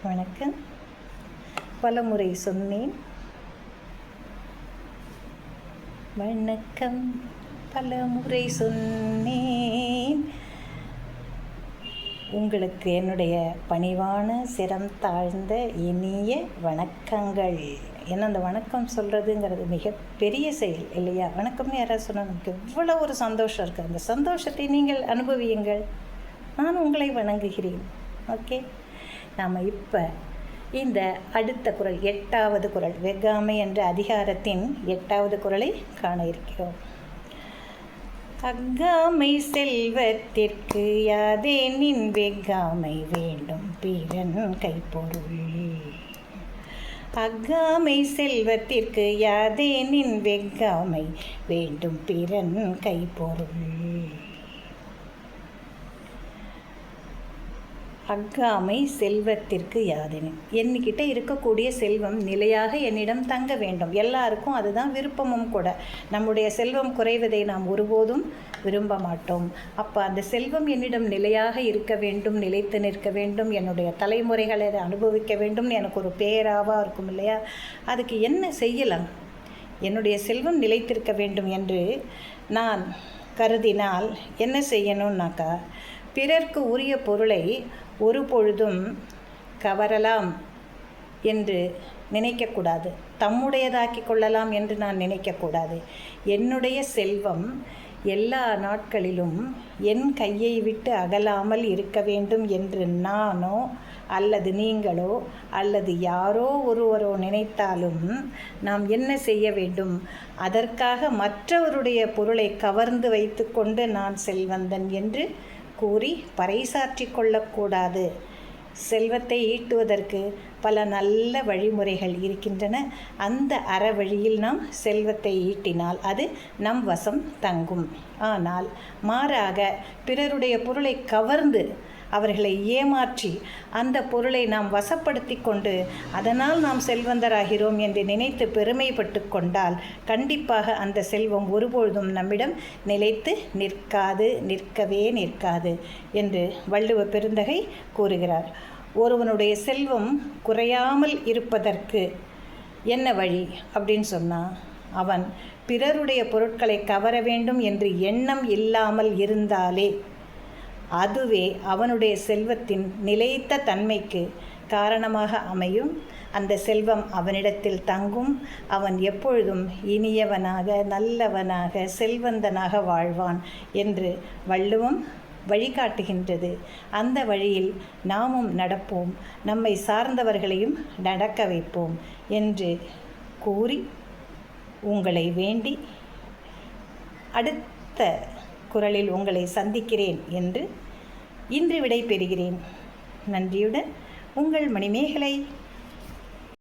வணக்கம். பலமுறை சொன்னேன். வணக்கம், பலமுறை சொன்னேன். உங்களுக்கு என்னுடைய பணிவான சிரம் தாழ்ந்த இனிய வணக்கங்கள். ஏன்னா அந்த வணக்கம் சொல்கிறதுங்கிறது மிகப்பெரிய செயல் இல்லையா? வணக்கம்னு யாராவது சொன்னால் நமக்கு எவ்வளோ ஒரு சந்தோஷம் இருக்குது. அந்த சந்தோஷத்தை நீங்கள் அனுபவியுங்கள். நான் உங்களை வணங்குகிறேன். ஓகே, நாம் இப்போ இந்த அடுத்த குறள், 8வது குறள், வெஃகாமை என்ற அதிகாரத்தின் 8வது குறளை காண இருக்கிறோம். அஃகாமை செல்வத்திற்கு யாதேனின் வெஃகாமை வேண்டும் பிறன் கைப்பொருள். அஃகாமை செல்வத்திற்கு யாதேனின் வெஃகாமை வேண்டும் பிறன் கைப்பொருள். அஃகாமை செல்வத்திற்கு யாதெனின், என்கிட்ட இருக்கக்கூடிய செல்வம் நிலையாக என்னிடம் தங்க வேண்டும். எல்லாருக்கும் அதுதான் விருப்பமும் கூட. நம்முடைய செல்வம் குறைவதை நாம் ஒருபோதும் விரும்ப மாட்டோம். அப்போ அந்த செல்வம் என்னிடம் நிலையாக இருக்க வேண்டும், நிலைத்து நிற்க வேண்டும், என்னுடைய தலைமுறைகளை அதை அனுபவிக்க வேண்டும்னு எனக்கு ஒரு பேராவாக இருக்கும் இல்லையா? அதுக்கு என்ன செய்யலாம்? என்னுடைய செல்வம் நிலைத்திருக்க வேண்டும் என்று நான் கருதினால் என்ன செய்யணும்னாக்கா, பிறர்க்கு உரிய பொருளை ஒரு பொழுதும் கவரலாம் என்று நினைக்கக்கூடாது. தம்முடையதாக்கி கொள்ளலாம் என்று நான் நினைக்கக்கூடாது. என்னுடைய செல்வம் எல்லா நாட்களிலும் என் கையை விட்டு அகலாமல் இருக்க வேண்டும் என்று நானோ அல்லது நீங்களோ அல்லது யாரோ ஒருவரோ நினைத்தாலும் நாம் என்ன செய்ய வேண்டும்? அதற்காக மற்றவருடைய பொருளை கவர்ந்து வைத்து கொண்டு நான் செல்வந்தன் என்று கூறி பறைசாற்றி கொள்ளக்கூடாது. செல்வத்தை ஈட்டுவதற்கு பல நல்ல வழிமுறைகள் இருக்கின்றன. அந்த அறவழியில் நாம் செல்வத்தை ஈட்டினால் அது நம் வசம் தங்கும். ஆனால் மாறாக பிறருடைய பொருளை கவர்ந்து அவர்களை ஏமாற்றி அந்த பொருளை நாம் வசப்படுத்தி கொண்டு அதனால் நாம் செல்வந்தராகிறோம் என்று நினைத்து பெருமைப்பட்டு கொண்டால் கண்டிப்பாக அந்த செல்வம் ஒருபொழுதும் நம்மிடம் நிலைத்து நிற்கவே நிற்காது என்று வள்ளுவ பெருந்தகை கூறுகிறார். ஒருவனுடைய செல்வம் குறையாமல் இருப்பதற்கு என்ன வழி அப்படின்னு சொன்னால், அவன் பிறருடைய பொருட்களை கவர வேண்டும் என்று எண்ணம் இல்லாமல் இருந்தாலே அதுவே அவனுடைய செல்வத்தின் நிலைத்த தன்மைக்கு காரணமாக அமையும். அந்த செல்வம் அவனிடத்தில் தங்கும். அவன் எப்பொழுதும் இனியவனாக, நல்லவனாக, செல்வந்தனாக வாழ்வான் என்று வள்ளுவம் வழிகாட்டுகின்றது. அந்த வழியில் நாமும் நடப்போம், நம்மை சார்ந்தவர்களையும் நடக்க வைப்போம் என்று கூறி உங்களை வேண்டி அடுத்த குறளில் உங்களை சந்திக்கிறேன் என்று இன்று விடை பெறுகிறேன். நன்றியுடன் உங்கள் மணிமேகலை.